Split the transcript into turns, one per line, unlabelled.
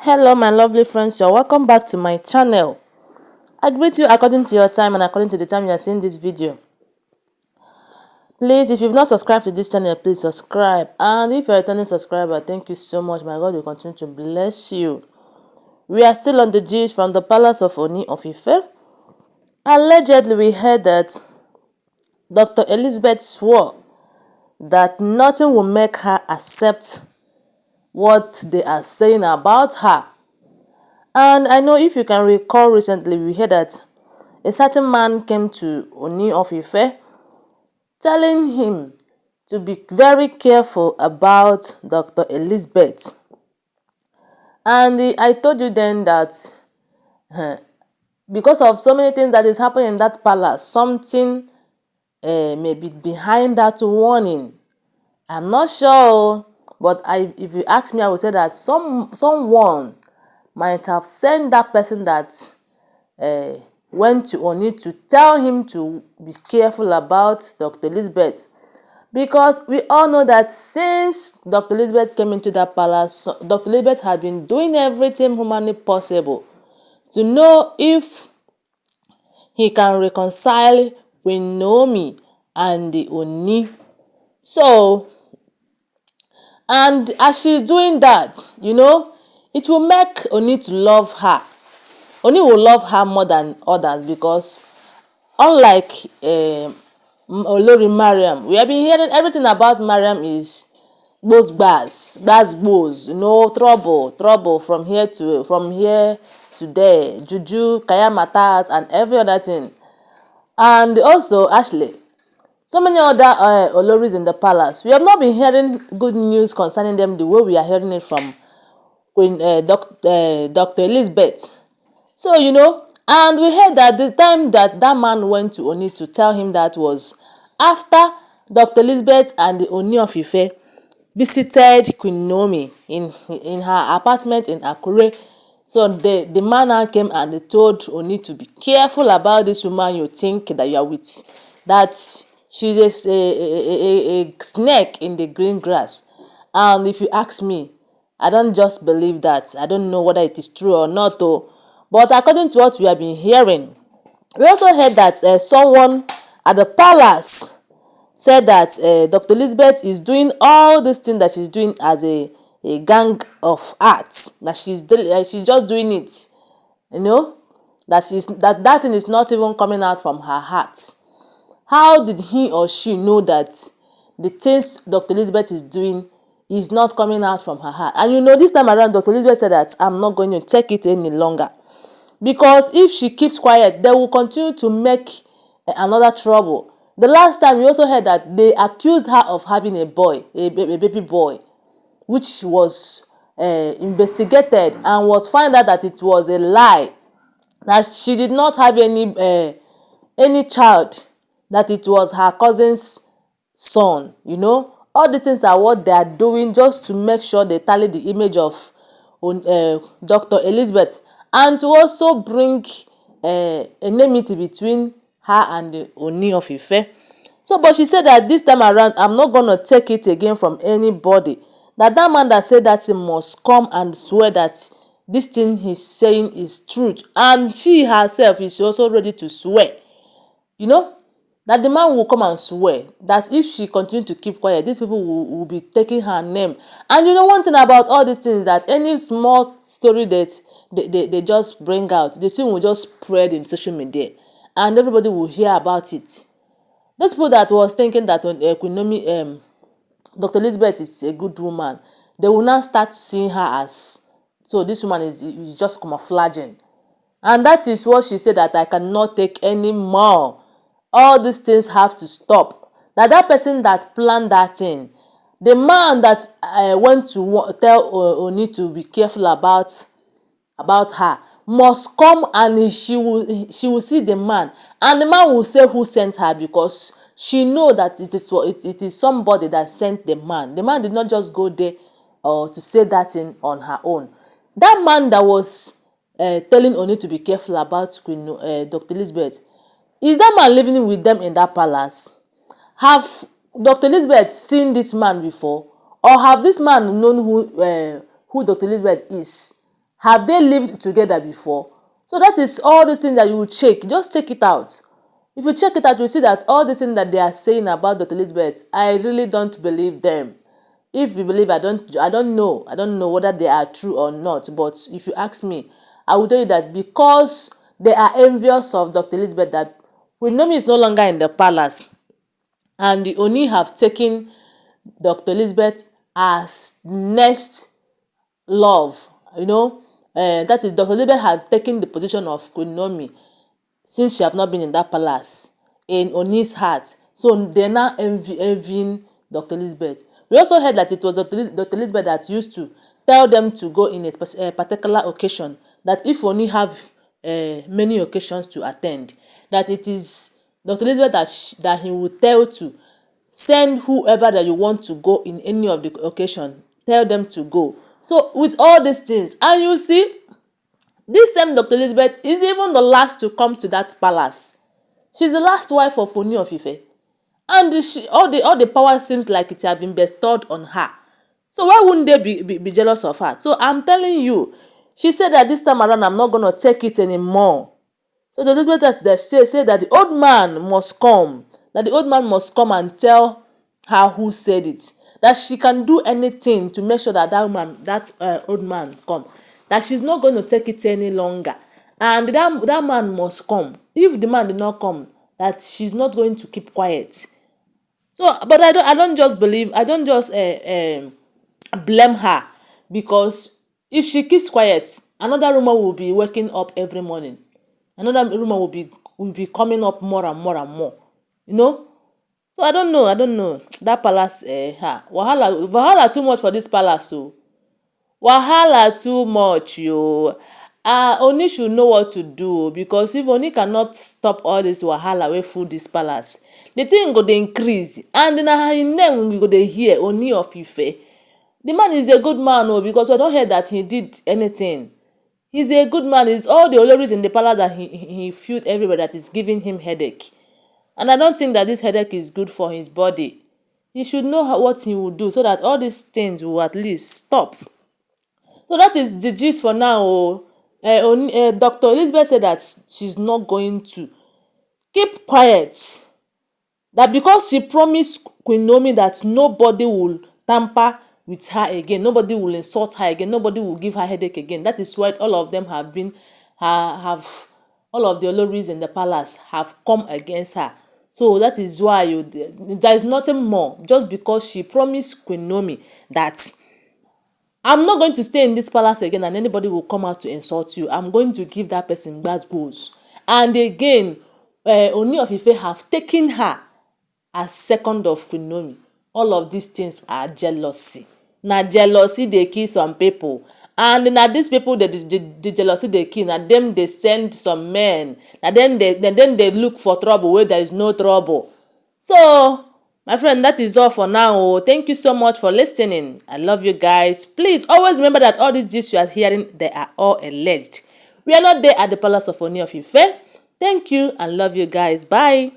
Hello my lovely friends, you're welcome back to my channel. I greet you according to your time and according to the time you are seeing this video. Please, if you've not subscribed to this channel, please subscribe. And if you're a returning subscriber, thank you so much. My God will continue to bless you. We are still on the gist from the palace of Ooni of Ife. Allegedly, we heard that Dr. Elisabeth swore that nothing will make her accept what they are saying about her. And I know if you can recall recently, we heard that a certain man came to Ooni of Ife telling him to be very careful about Dr. Elisabeth. And I told you then that because of so many things that is happening in that palace, something may be behind that warning. I'm not sure, but if you ask me, I would say that someone might have sent that person that went to Ooni to tell him to be careful about Dr. Elisabeth. Because we all know that since Dr. Elisabeth came into that palace, Dr. Elisabeth had been doing everything humanly possible to know if he can reconcile Queen Naomi and the Ooni. So, and as she's doing that, it will make Ooni to love her. Ooni will love her more than others because unlike olori Mariam, we have been hearing everything about Mariam is gbos, trouble from here to there, juju, kaya matters, and every other thing. And also Ashley, so many other oloris in the palace. We have not been hearing good news concerning them the way we are hearing it from Dr. Elisabeth. So, and we heard that the time that man went to Ooni to tell him that was after Dr. Elisabeth and the Ooni of Ife visited Queen Naomi in her apartment in Akure. So the man now came and they told Ooni to be careful about this woman you think that you are with, that she's a snake in the green grass. And if you ask me, I don't just believe that. I don't know whether it is true or not though. But according to what we have been hearing, we also heard that someone at the palace said that Dr. Elisabeth is doing all these things that she's doing as a gang of arts. That she's just doing it, that thing is not even coming out from her heart. How did he or she know that the things Dr. Elisabeth is doing is not coming out from her heart? And this time around, Dr. Elisabeth said that I'm not going to take it any longer. Because if she keeps quiet, they will continue to make another trouble. The last time we also heard that they accused her of having a baby boy, which was investigated and was found out that it was a lie, that she did not have any child, that it was her cousin's son. All these things are what they are doing just to make sure they tally the image of Dr. Elisabeth, and to also bring enmity between her and the Ooni of Ife. So, but she said that this time around, I'm not going to take it again from anybody. That man that said that he must come and swear that this thing he's saying is truth. And she herself is also ready to swear. That the man will come and swear that if she continues to keep quiet, these people will be taking her name. And one thing about all these things is that any small story that they just bring out, the thing will just spread in social media and everybody will hear about it. Those people that was thinking that Queen Naomi, Dr. Elisabeth is a good woman, they will now start seeing her as, so this woman is just camouflaging. And that is what she said, that I cannot take any more. All these things have to stop. That person that planned that thing, the man that went to tell Ooni to be careful about her, must come and she will see the man, and the man will say who sent her, because she know that it is somebody that sent the man. The man did not just go there to say that thing on her own. That man that was telling Ooni to be careful about Dr. Elisabeth, is that man living with them in that palace? Have Dr. Elisabeth seen this man before, or have this man known who Dr. Elisabeth is? Have they lived together before? So that is all these things that you will check. Just check it out. If you check it out, you see that all the things that they are saying about Dr. Elizabeth, I really don't believe them. If you believe, I don't know. I don't know whether they are true or not. But if you ask me, I will tell you that because they are envious of Dr. Elizabeth, that Queen Naomi is no longer in the palace, and the Ooni have taken Dr. Elizabeth as next love. That is, Dr. Elizabeth had taken the position of Queen Naomi since she have not been in that palace in Ooni's heart. So they're now envying Dr. Elizabeth. We also heard that it was Dr. Elizabeth that used to tell them to go in a particular occasion, that if Ooni have many occasions to attend, that it is Dr. Elizabeth that he will tell to send whoever that you want to go in any of the occasion, tell them to go. So with all these things, and you see, this same Dr. Elizabeth is even the last to come to that palace. She's the last wife of Ooni of Ife. And all the power seems like it has been bestowed on her. So why wouldn't they be jealous of her? So I'm telling you, she said that this time around, I'm not going to take it anymore. So the Elizabeth that said that the old man must come. That the old man must come and tell her who said it. That she can do anything to make sure that that old man come. That she's not going to take it any longer. And that man must come. If the man did not come, that she's not going to keep quiet. So, but I don't just blame her, because if she keeps quiet, another rumor will be waking up every morning. Another rumor will be coming up more and more and more. So I don't know. That palace, wahala too much for this palace. So wahala too much, yo. Ooni should know what to do, because if Ooni cannot stop all this wahala wey full this palace, the thing go dey increase, and na him name we go dey hear, Ooni of Ife. The man is a good man, because we don hear that he did anything. He's a good man. It's all the oloris in the palace that he filled everybody that is giving him headache. And I don't think that this headache is good for his body. He should know what he will do so that all these things will at least stop. So that is the gist for now. Dr. Elizabeth said that she's not going to keep quiet. That because she promised Queen Naomi that nobody will tamper with her again, nobody will insult her again, nobody will give her headache again. That is why all of them all of the oloris in the palace have come against her. So that is why there is nothing more. Just because she promised Queen Naomi that I'm not going to stay in this palace again and anybody will come out to insult you, I'm going to give that person gbas. And again, Ooni of Ife have taken her as second of Queen Naomi. All of these things are jealousy. Na jealousy dey kill some people, and na these people the jealousy dey kill. Na them dey send some men. Na them they look for trouble where there is no trouble. So my friend, that is all for now. Thank you so much for listening. I love you guys. Please always remember that all these gist you are hearing, they are all alleged. We are not there at the palace of Ooni of Ife. Thank you and love you guys. Bye.